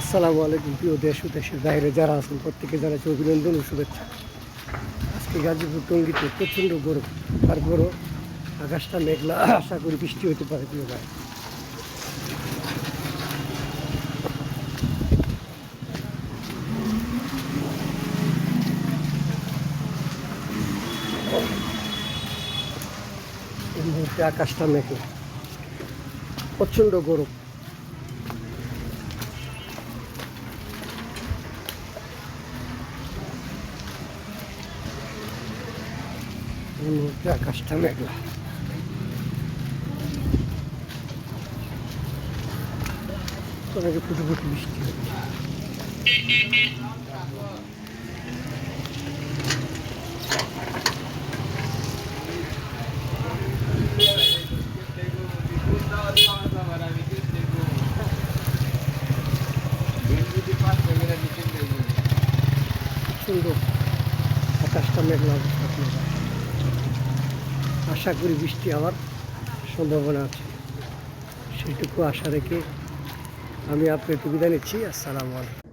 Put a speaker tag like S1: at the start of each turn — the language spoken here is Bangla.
S1: আসসালামু আলাইকুম প্রিয় দেশ ও দেশের বাইরে যারা আছেন প্রত্যেকে জানাচ্ছি অভিনন্দন ও শুভেচ্ছা। আজকে গাজীপুর টঙ্গীতে প্রচণ্ড গরম, তারপরও আকাশটা মেঘলা, আশা করি বৃষ্টি হতে পারে প্রিয় ভাই। এই মুহূর্তে আকাশটা মেঘলা, প্রচণ্ড গরম। এই মুহূর্তে আকাশটা মেঘলা। তবে ফুটে ফুটে বৃষ্টি হচ্ছে। সুন্দর আকাশটা মেঘলা অবস্থা প্রিয় ভাই। আশা করি বৃষ্টি হওয়ার সম্ভাবনা আছে, সেইটুকু আশা রেখে আমি আপনাকে বিদায় নিচ্ছি। আসসালামু আলাইকুম।